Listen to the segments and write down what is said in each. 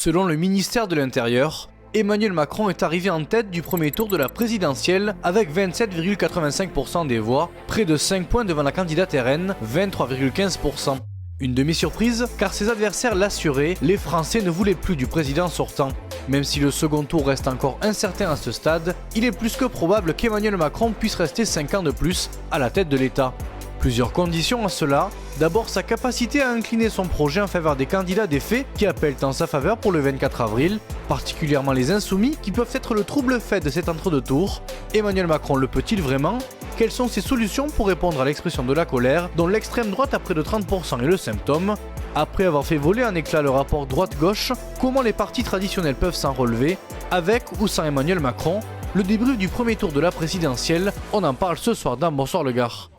Selon le ministère de l'Intérieur, Emmanuel Macron est arrivé en tête du premier tour de la présidentielle avec 27,85% des voix, près de 5 points devant la candidate RN, 23,15%. Une demi-surprise, car ses adversaires l'assuraient, les Français ne voulaient plus du président sortant. Même si le second tour reste encore incertain à ce stade, il est plus que probable qu'Emmanuel Macron puisse rester 5 ans de plus à la tête de l'État. Plusieurs conditions à cela. D'abord, sa capacité à incliner son projet en faveur des candidats des faits qui appellent en sa faveur pour le 24 avril, particulièrement les insoumis qui peuvent être le trouble fait de cet entre-deux tours. Emmanuel Macron le peut-il vraiment ? Quelles sont ses solutions pour répondre à l'expression de la colère dont l'extrême droite à près de 30% est le symptôme ? Après avoir fait voler en éclat le rapport droite-gauche, comment les partis traditionnels peuvent s'en relever, avec ou sans Emmanuel Macron ? Le débrief du premier tour de la présidentielle, on en parle ce soir dans Bonsoir le Gard.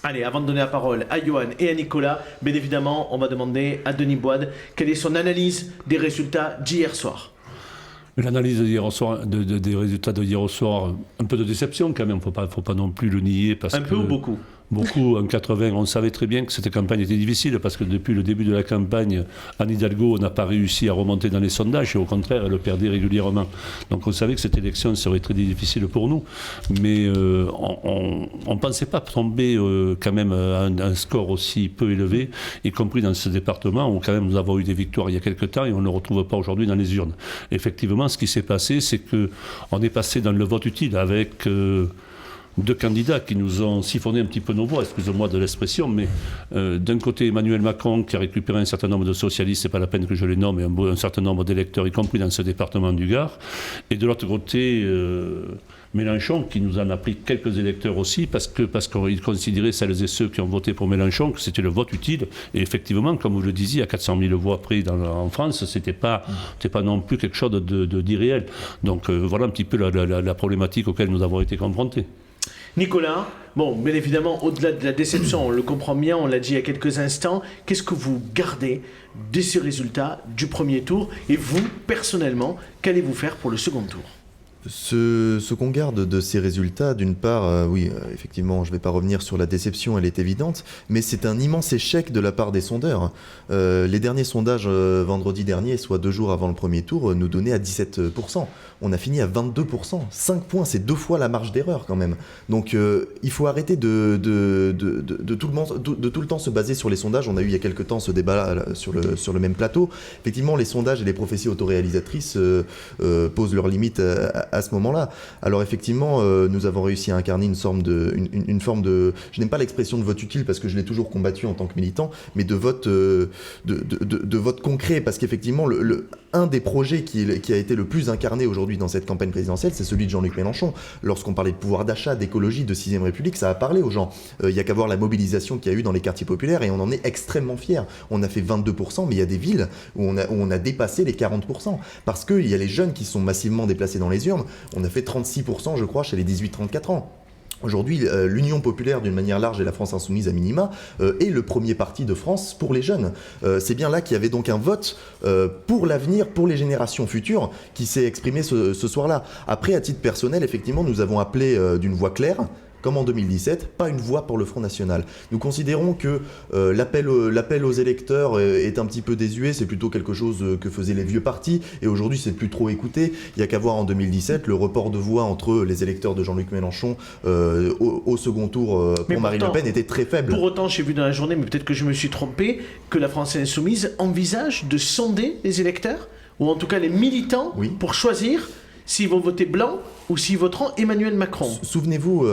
Allez, avant de donner la parole à Johan et à Nicolas, bien évidemment, on va demander à Denis Boide quelle est son analyse des résultats d'hier soir. L'analyse d'hier soir, des résultats d'hier soir, un peu de déception quand même, faut pas non plus le nier. Un peu ou beaucoup ? Beaucoup, en 80, on savait très bien que cette campagne était difficile parce que depuis le début de la campagne, Anne Hidalgo n'a pas réussi à remonter dans les sondages et au contraire, elle le perdait régulièrement. Donc on savait que cette élection serait très difficile pour nous, mais on ne pensait pas tomber quand même à un score aussi peu élevé, y compris dans ce département où quand même nous avons eu des victoires il y a quelques temps et on ne le retrouve pas aujourd'hui dans les urnes. Effectivement, ce qui s'est passé, c'est qu'on est passé dans le vote utile avec... deux candidats qui nous ont siphonné un petit peu nos voix, excusez-moi de l'expression, mais d'un côté Emmanuel Macron qui a récupéré un certain nombre de socialistes, c'est pas la peine que je les nomme, et un certain nombre d'électeurs, y compris dans ce département du Gard, et de l'autre côté Mélenchon qui nous en a pris quelques électeurs aussi parce qu'il considérait celles et ceux qui ont voté pour Mélenchon que c'était le vote utile, et effectivement, comme vous le disiez, à 400 000 voix près en France, c'était pas non plus quelque chose d'irréel. Donc voilà un petit peu la problématique auquel nous avons été confrontés. Nicolas, bon, bien évidemment, au-delà de la déception, on le comprend bien, on l'a dit il y a quelques instants, qu'est-ce que vous gardez de ces résultats du premier tour ? Et vous, personnellement, qu'allez-vous faire pour le second tour ? Ce qu'on garde de ces résultats, d'une part, effectivement, je ne vais pas revenir sur la déception, elle est évidente, mais c'est un immense échec de la part des sondeurs. Les derniers sondages vendredi dernier, soit 2 jours avant le premier tour, nous donnaient à 17%. On a fini à 22%. 5 points, c'est 2 fois la marge d'erreur quand même. Donc il faut arrêter de tout le temps se baser sur les sondages. On a eu il y a quelques temps ce débat là, sur le même plateau. Effectivement, les sondages et les prophéties autoréalisatrices posent leurs limites à ce moment-là. Alors effectivement, nous avons réussi à incarner une forme de, je n'aime pas l'expression de vote utile parce que je l'ai toujours combattu en tant que militant, mais de vote, de vote concret, parce qu'effectivement, un des projets qui a été le plus incarné aujourd'hui dans cette campagne présidentielle, c'est celui de Jean-Luc Mélenchon. Lorsqu'on parlait de pouvoir d'achat, d'écologie, de 6ème République, ça a parlé aux gens. Il y a qu'à voir la mobilisation qu'il y a eu dans les quartiers populaires et on en est extrêmement fiers. On a fait 22%, mais il y a des villes où on a dépassé les 40%. Parce qu'il y a les jeunes qui sont massivement déplacés dans les urnes. On a fait 36%, je crois, chez les 18-34 ans. Aujourd'hui, l'Union populaire, d'une manière large, et la France insoumise à minima, est le premier parti de France pour les jeunes. C'est bien là qu'il y avait donc un vote pour l'avenir, pour les générations futures, qui s'est exprimé ce soir-là. Après, à titre personnel, effectivement, nous avons appelé d'une voix claire, comme en 2017, pas une voix pour le Front National. Nous considérons que l'appel aux électeurs est un petit peu désuet, c'est plutôt quelque chose que faisaient les vieux partis, et aujourd'hui c'est plus trop écouté. Il n'y a qu'à voir en 2017 le report de voix entre les électeurs de Jean-Luc Mélenchon au second tour pour Marine Le Pen était très faible. Pour autant, j'ai vu dans la journée, mais peut-être que je me suis trompé, que la France Insoumise envisage de sonder les électeurs, ou en tout cas les militants, pour choisir s'ils vont voter blanc ou s'ils voteront Emmanuel Macron. Souvenez-vous,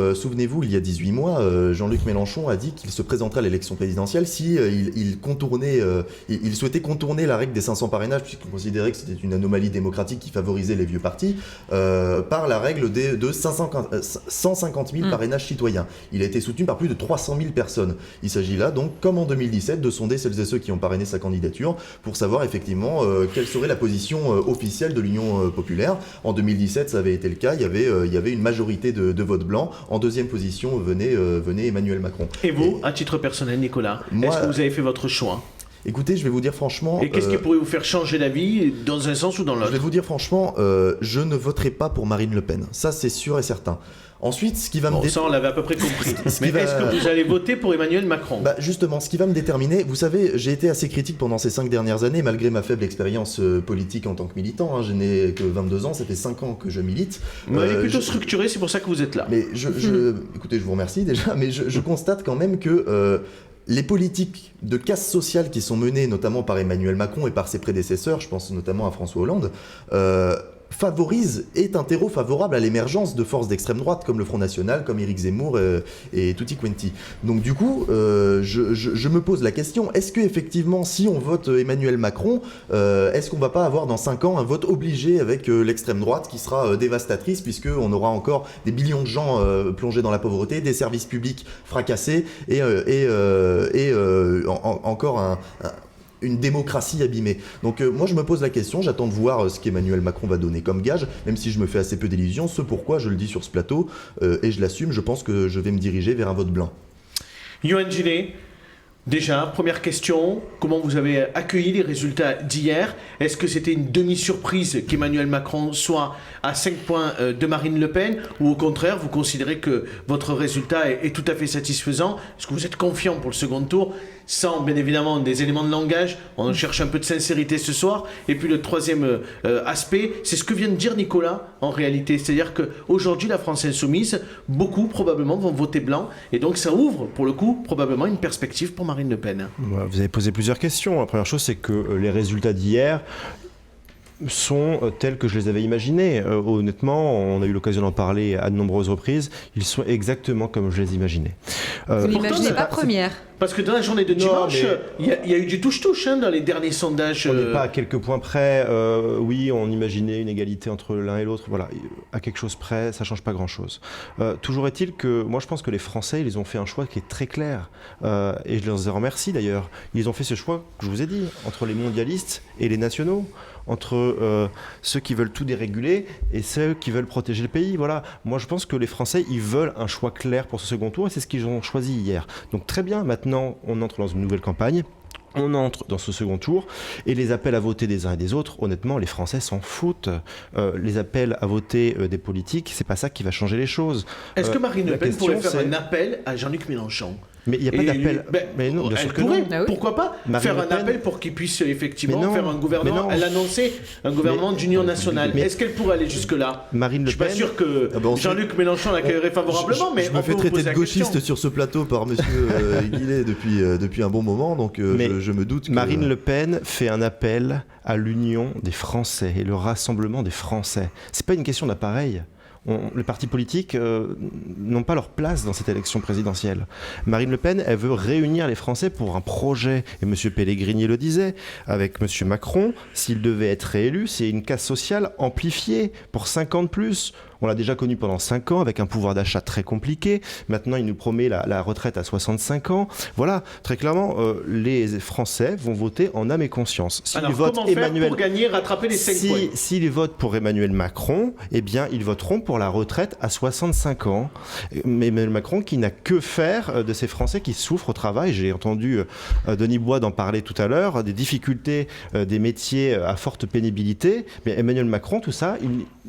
il y a 18 mois, Jean-Luc Mélenchon a dit qu'il se présenterait à l'élection présidentielle si il souhaitait contourner la règle des 500 parrainages, puisqu'il considérait que c'était une anomalie démocratique qui favorisait les vieux partis, par la règle de 150 000 parrainages citoyens. Il a été soutenu par plus de 300 000 personnes. Il s'agit là, donc, comme en 2017, de sonder celles et ceux qui ont parrainé sa candidature pour savoir effectivement quelle serait la position officielle de l'Union populaire. En 2017, ça avait été le cas. Il y avait une majorité de votes blancs. En deuxième position venait Emmanuel Macron. Et vous, à titre personnel, Nicolas, est-ce que vous avez fait votre choix ? Écoutez, je vais vous dire franchement... Et qu'est-ce qui pourrait vous faire changer d'avis dans un sens ou dans l'autre? Je vais vous dire franchement, je ne voterai pas pour Marine Le Pen. Ça, c'est sûr et certain. Ensuite, ce qui va ça, on l'avait à peu près compris. Mais est-ce que vous allez voter pour Emmanuel Macron? Justement, ce qui va me déterminer, vous savez, j'ai été assez critique pendant ces 5 dernières années, malgré ma faible expérience politique en tant que militant. Je n'ai que 22 ans, ça fait 5 ans que je milite. Elle est plutôt structurée, c'est pour ça que vous êtes là. Mais écoutez, je vous remercie déjà, mais je constate quand même que... les politiques de casse sociale qui sont menées notamment par Emmanuel Macron et par ses prédécesseurs, je pense notamment à François Hollande, est un terreau favorable à l'émergence de forces d'extrême droite comme le Front National, comme Éric Zemmour et tutti quanti. Donc du coup, je me pose la question, est-ce qu'effectivement, si on vote Emmanuel Macron, est-ce qu'on va pas avoir dans 5 ans un vote obligé avec l'extrême droite qui sera dévastatrice, puisqu'on aura encore des millions de gens plongés dans la pauvreté, des services publics fracassés et encore une démocratie abîmée. Donc moi je me pose la question, j'attends de voir ce qu'Emmanuel Macron va donner comme gage, même si je me fais assez peu d'illusions, ce pourquoi je le dis sur ce plateau, et je l'assume, je pense que je vais me diriger vers un vote blanc. Yohann Gillet, déjà, première question, comment vous avez accueilli les résultats d'hier? Est-ce que c'était une demi-surprise qu'Emmanuel Macron soit à 5 points de Marine Le Pen, ou au contraire, vous considérez que votre résultat est tout à fait satisfaisant? Est-ce que vous êtes confiant pour le second tour, sans bien évidemment des éléments de langage? On cherche un peu de sincérité ce soir. Et puis le troisième aspect, c'est ce que vient de dire Nicolas en réalité. C'est-à-dire qu'aujourd'hui, la France Insoumise, beaucoup probablement vont voter blanc. Et donc ça ouvre pour le coup probablement une perspective pour Marine Le Pen. Vous avez posé plusieurs questions. La première chose, c'est que les résultats d'hier sont tels que je les avais imaginés. Honnêtement, on a eu l'occasion d'en parler à de nombreuses reprises. Ils sont exactement comme je les imaginais. Vous n'imaginez pas première? Parce que dans la journée de dimanche, il y a eu du touche-touche dans les derniers sondages. On n'est pas à quelques points près. Oui, on imaginait une égalité entre l'un et l'autre. Voilà, à quelque chose près, ça ne change pas grand-chose. Toujours est-il que moi, je pense que les Français, ils ont fait un choix qui est très clair. Et je les remercie d'ailleurs. Ils ont fait ce choix que je vous ai dit, entre les mondialistes et les nationaux, entre ceux qui veulent tout déréguler et ceux qui veulent protéger le pays. Voilà. Moi, je pense que les Français, ils veulent un choix clair pour ce second tour, et c'est ce qu'ils ont choisi hier. Donc très bien, maintenant, on entre dans une nouvelle campagne. On entre dans ce second tour, et les appels à voter des uns et des autres, honnêtement, les Français s'en foutent. Les appels à voter des politiques, c'est pas ça qui va changer les choses. Est-ce que Marine Le Pen pourrait faire un appel à Jean-Luc Mélenchon? Mais il n'y a pas d'appel. Mais non, bien sûr que non. Pourquoi pas faire un appel pour qu'il puisse effectivement faire un gouvernement? Elle a annoncé un gouvernement d'union nationale. Est-ce qu'elle pourrait aller jusque-là? Marine Le Pen. Je ne suis pas sûr que Jean-Luc Mélenchon l'accueillerait favorablement, mais je me fais traiter de gauchiste sur ce plateau par monsieur Guillet depuis un bon moment, donc je me doute que... Marine Le Pen fait un appel à l'union des Français et le rassemblement des Français. C'est pas une question d'appareil. Les partis politiques n'ont pas leur place dans cette élection présidentielle. Marine Le Pen, elle veut réunir les Français pour un projet. Et M. Pellegrini le disait, avec M. Macron, s'il devait être réélu, c'est une casse sociale amplifiée pour 5 ans de plus. On l'a déjà connu pendant 5 ans avec un pouvoir d'achat très compliqué. Maintenant, il nous promet la retraite à 65 ans. Voilà, très clairement, les Français vont voter en âme et conscience. Alors, comment faire pour gagner, rattraper les 5 points? S'ils votent pour Emmanuel Macron, eh bien, ils voteront pour la retraite à 65 ans. Mais Emmanuel Macron qui n'a que faire de ces Français qui souffrent au travail. J'ai entendu Denis Bois en parler tout à l'heure, des difficultés des métiers à forte pénibilité. Mais Emmanuel Macron, tout ça,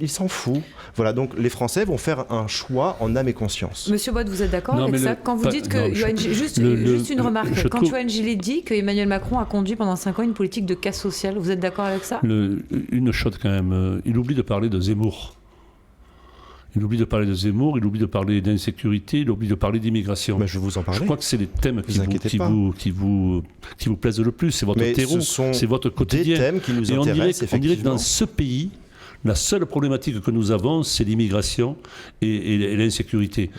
il s'en fout. Voilà. Donc les Français vont faire un choix en âme et conscience. Monsieur Boit, vous êtes d'accord avec ça? Quand vous dites que... Juste une remarque. Quand Yohann Gillet dit que Emmanuel Macron a conduit pendant 5 ans une politique de casse sociale, vous êtes d'accord avec ça? Une chose quand même, il oublie de parler de Zemmour. Il oublie de parler de Zemmour, il oublie de parler d'insécurité, il oublie de parler d'immigration. Je vais vous en parler. Je crois que c'est les thèmes qui vous plaisent le plus. C'est votre terreau, c'est votre quotidien. Des thèmes qui nous intéressent, effectivement. On dirait que dans ce pays, la seule problématique que nous avons, c'est l'immigration et l'insécurité.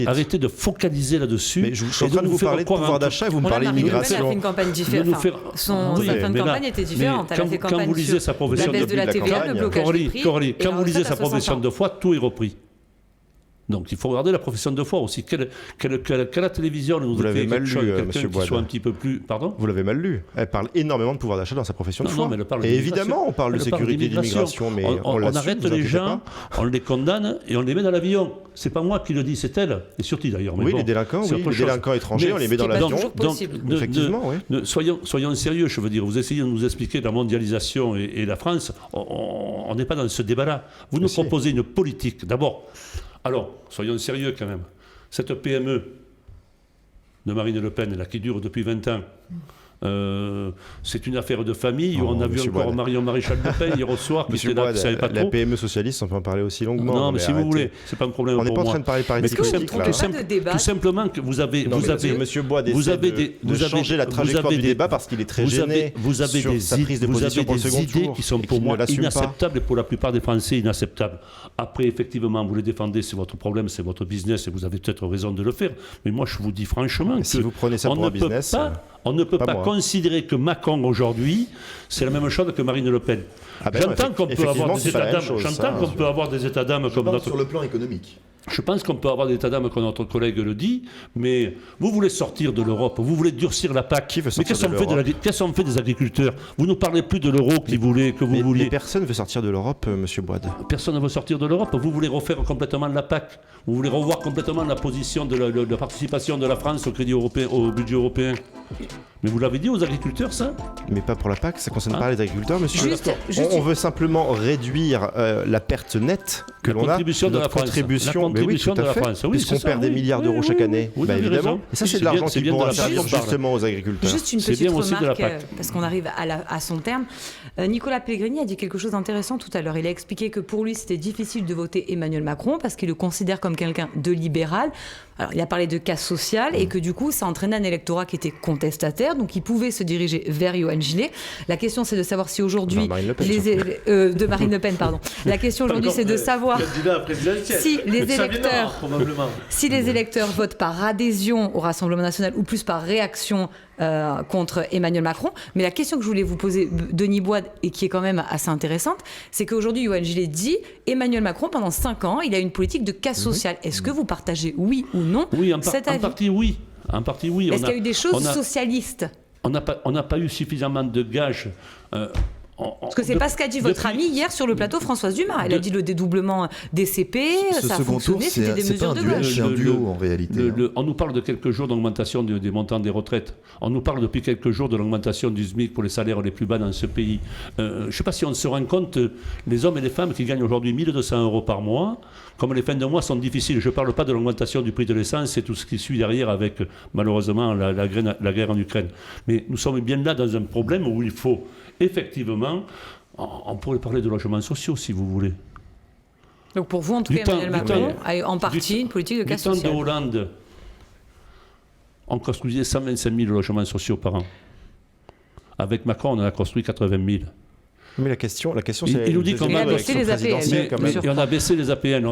Arrêtez de focaliser là-dessus. Mais je suis en train de vous parler de pouvoir d'achat et vous me parlez d'immigration. Elle a fait une campagne différente. Sa fin de campagne était différente. Elle a fait campagne sur la baisse de la TVA, le blocage des prix. Quand vous lisez sa profession de foi, tout est repris. Donc il faut regarder la profession de foi aussi. Quelle télévision nous a fait quelque chose, quelqu'un qui soit un petit peu plus... Pardon ? Vous l'avez mal lu. Elle parle énormément de pouvoir d'achat dans sa profession de foi. Non, mais elle parle et évidemment, on parle de sécurité et d'immigration, mais on arrête les gens, on les condamne et on les met dans l'avion. C'est pas moi qui le dis, c'est elle. Et surtout d'ailleurs. Oui, les délinquants, étrangers, on les met dans l'avion. Effectivement, oui. Soyons sérieux, je veux dire. Vous essayez de nous expliquer la mondialisation et la France. On n'est pas dans ce débat-là. Vous nous proposez une politique. D'abord, alors, soyons sérieux quand même. Cette PME de Marine Le Pen, là, qui dure depuis 20 ans, c'est une affaire de famille. On a vu encore Marion Maréchal Le Pen hier au soir qui était là, qui savait pas trop. La PME socialiste, on peut en parler aussi longuement. Non, mais si vous voulez, c'est pas un problème pour moi. On n'est pas en train de parler de parité politique, là. Tout simplement que vous avez... Monsieur Bois essaie de changer la trajectoire du débat parce qu'il est très gêné sur sa prise de position pour le second tour. Qui sont pour moi inacceptables et pour la plupart des Français inacceptables. Après, effectivement, vous les défendez, c'est votre problème, c'est votre business et vous avez peut-être raison de le faire. Mais moi, je vous dis franchement que si vous prenez ça pour un business... On ne peut pas considérer que Macron aujourd'hui, c'est la même chose que Marine Le Pen. J'entends qu'on peut avoir des états d'âme. J'entends qu'on peut avoir des états d'âme comme notre. Sur le plan économique. Je pense qu'on peut avoir des états d'âme comme notre collègue le dit, mais vous voulez sortir de l'Europe, vous voulez durcir la PAC. Mais qu'est-ce qu'on fait des agriculteurs ? Vous ne parlez plus de l'euro que vous vouliez. Mais personne ne veut sortir de l'Europe, Monsieur Boide. Personne ne veut sortir de l'Europe. Vous voulez refaire complètement la PAC. Vous voulez revoir complètement la position de la participation de la France au crédit européen, au budget européen. Mais vous l'avez dit aux agriculteurs, ça ? Mais pas pour la PAC, ça ne concerne pas les agriculteurs, monsieur. On veut simplement réduire la perte nette que l'on a. La contribution de la France. Puisqu'on perd des milliards d'euros chaque année. Évidemment. Et ça, c'est de l'argent qui pourra servir justement aux agriculteurs. Juste une petite remarque, parce qu'on arrive à son terme. Nicolas Pellegrini a dit quelque chose d'intéressant tout à l'heure. Il a expliqué que pour lui, c'était difficile de voter Emmanuel Macron parce qu'il le considère comme quelqu'un de libéral. Alors, il a parlé de casse sociale et que du coup, ça entraînait un électorat qui était contestataire, donc il pouvait se diriger vers Yohann Gillet. La question, c'est de savoir si aujourd'hui... de Marine Le Pen, pardon. La question aujourd'hui, c'est de savoir si les électeurs votent par adhésion au Rassemblement national ou plus par réaction contre Emmanuel Macron. Mais la question que je voulais vous poser, Denis Boide, et qui est quand même assez intéressante, c'est qu'aujourd'hui, Yohann Gillet dit Emmanuel Macron, pendant 5 ans, il a une politique de casse sociale. Est-ce que vous partagez, oui ou non, cet avis ? En partie, oui. Est-ce qu'il y a eu des choses socialistes ? On n'a pas eu suffisamment de gages. Parce que c'est pas ce qu'a dit votre amie hier sur le plateau, Françoise Dumas. Elle a dit le dédoublement des CP, ça a fonctionné, c'était des mesures de gauche. C'est un duo en réalité. On nous parle de quelques jours d'augmentation des montants des retraites. On nous parle depuis quelques jours de l'augmentation du SMIC pour les salaires les plus bas dans ce pays. Je ne sais pas si on se rend compte, les hommes et les femmes qui gagnent aujourd'hui 1 200 € par mois, comme les fins de mois sont difficiles. Je ne parle pas de l'augmentation du prix de l'essence et tout ce qui suit derrière avec, malheureusement, la guerre en Ukraine. Mais nous sommes bien là dans un problème où il faut effectivement, on pourrait parler de logements sociaux si vous voulez. Donc pour vous, en tout cas, Emmanuel Macron a en partie une politique de casse sociale. Du temps de Hollande, on construisait 125 000 logements sociaux par an. Avec Macron, on en a construit 80 000. Mais la question c'est... Il nous dit qu'on a baissé les APL. On a baissé les APL.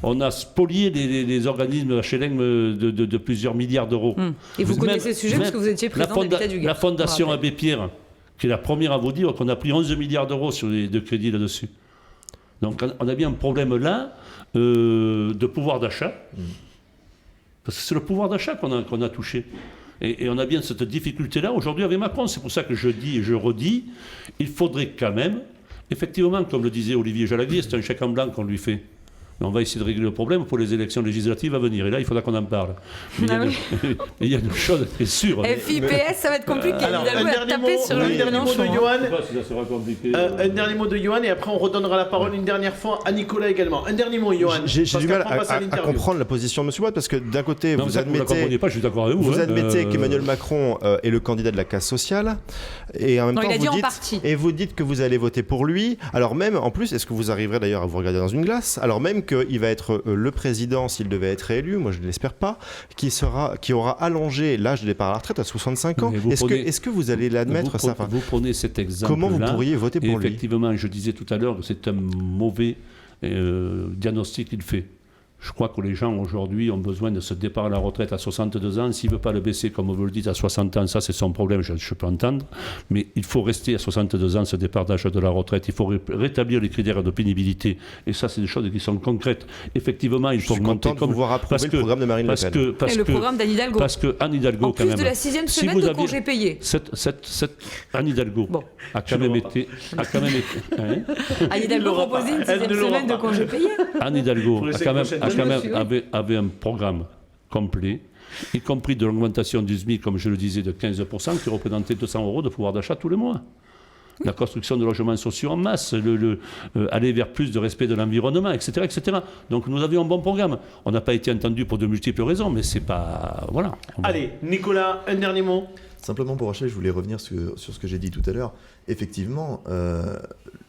On a spolié les organismes HLM de plusieurs milliards d'euros. Et vous connaissez ce sujet parce que vous étiez président d'Habitat du Gard. La Fondation Abbé Pierre, qui est la première à vous dire qu'on a pris 11 milliards d'euros de crédit là-dessus. Donc on a bien un problème là de pouvoir d'achat. Parce que c'est le pouvoir d'achat qu'on a touché. Et on a bien cette difficulté-là aujourd'hui avec Macron. C'est pour ça que je dis et je redis, il faudrait quand même, effectivement, comme le disait Olivier Jalaguier, c'est un chèque en blanc qu'on lui fait. Mais on va essayer de régler le problème pour les élections législatives à venir. Et là, il faudra qu'on en parle. Mais il y a une chose qui est sûre. FIPS, ça va être compliqué. Alors, un dernier mot de Yohann. Un dernier mot de Yohann et après on redonnera la parole une dernière fois à Nicolas également. Un dernier mot, Yohann. J'ai du mal à comprendre la position de M. Boide parce que d'un côté, vous admettez qu'Emmanuel Macron est le candidat de la casse sociale et en même temps vous dites que vous allez voter pour lui. Alors même, en plus, est-ce que vous arriverez d'ailleurs à vous regarder dans une glace ? Alors même qu'il va être le président, s'il devait être réélu, moi je ne l'espère pas, qui aura allongé l'âge de départ à la retraite à 65 ans. Est-ce que vous allez l'admettre vous prenez cet exemple-là. Comment vous pourriez voter pour lui ? Effectivement, je disais tout à l'heure que c'est un mauvais diagnostic qu'il fait. Je crois que les gens aujourd'hui ont besoin de ce départ à la retraite à 62 ans. S'il ne veut pas le baisser, comme vous le dites, à 60 ans, ça c'est son problème, je peux entendre. Mais il faut rester à 62 ans, ce départ d'âge de la retraite. Il faut rétablir les critères de pénibilité. Et ça, c'est des choses qui sont concrètes. Effectivement, il faut augmenter. Je suis content de vous voir approuver le programme de Marine Le Pen. Et le programme d'Anne Hidalgo. Parce que Anne Hidalgo, en quand plus même, de la 6e semaine de congé payé. Anne Hidalgo a quand même été... Anne Hidalgo proposait une 6e semaine de congé payé. Anne Hidalgo avait un programme complet, y compris de l'augmentation du SMIC, comme je le disais, de 15%, qui représentait 200 € de pouvoir d'achat tous les mois. La construction de logements sociaux en masse, aller vers plus de respect de l'environnement, etc., etc. Donc nous avions un bon programme. On n'a pas été entendu pour de multiples raisons, mais c'est pas... Voilà. Allez, Nicolas, un dernier mot. Simplement pour achever, je voulais revenir sur ce que j'ai dit tout à l'heure. Effectivement,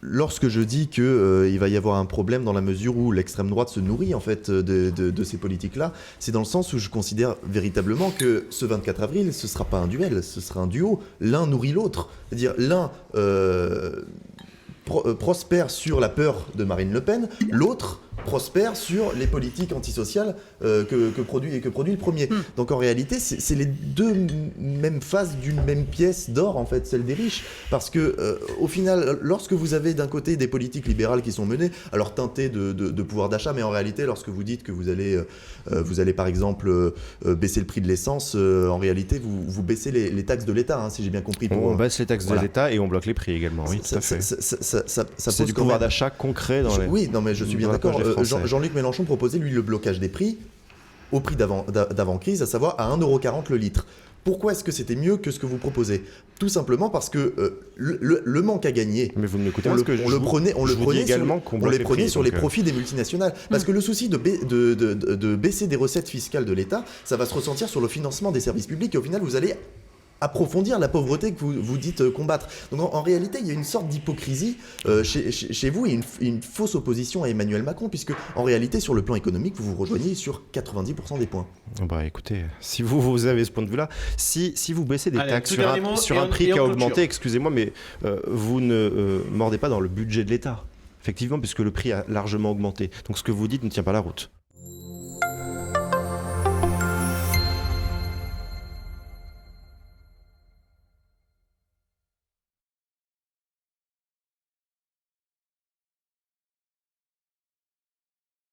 lorsque je dis qu'il va y avoir un problème dans la mesure où l'extrême droite se nourrit en fait de ces politiques-là, c'est dans le sens où je considère véritablement que ce 24 avril, ce ne sera pas un duel, ce sera un duo. L'un nourrit l'autre. C'est-à-dire l'un prospère sur la peur de Marine Le Pen, l'autre prospère sur les politiques antisociales que produit le premier. Donc en réalité, c'est les deux mêmes faces d'une même pièce d'or, en fait, celle des riches. Parce que au final, lorsque vous avez d'un côté des politiques libérales qui sont menées, alors teintées de pouvoir d'achat, mais en réalité, lorsque vous dites que vous allez par exemple baisser le prix de l'essence, en réalité, vous baissez les taxes de l'État, hein, si j'ai bien compris. On baisse les taxes de l'État et on bloque les prix également, oui, tout à fait. C'est du pouvoir d'achat concret dans les... Oui, non mais je suis bien d'accord. Jean-Luc Mélenchon proposait, lui, le blocage des prix au prix d'avant-crise, à savoir à 1,40 € le litre. Pourquoi est-ce que c'était mieux que ce que vous proposez ? Tout simplement parce que le manque à gagner, mais vous ne m'écoutez pas, on le prenait sur les profits des multinationales. Parce que le souci de baisser des recettes fiscales de l'État, ça va se ressentir sur le financement des services publics et au final, vous allez approfondir la pauvreté que vous dites combattre. Donc en réalité, il y a une sorte d'hypocrisie chez vous et une fausse opposition à Emmanuel Macron, puisque en réalité, sur le plan économique, vous vous rejoignez sur 90% des points. Bah écoutez, si vous avez ce point de vue-là, si vous baissez des taxes sur un prix qui a augmenté, excusez-moi, mais vous ne mordez pas dans le budget de l'État. Effectivement, puisque le prix a largement augmenté. Donc ce que vous dites ne tient pas la route.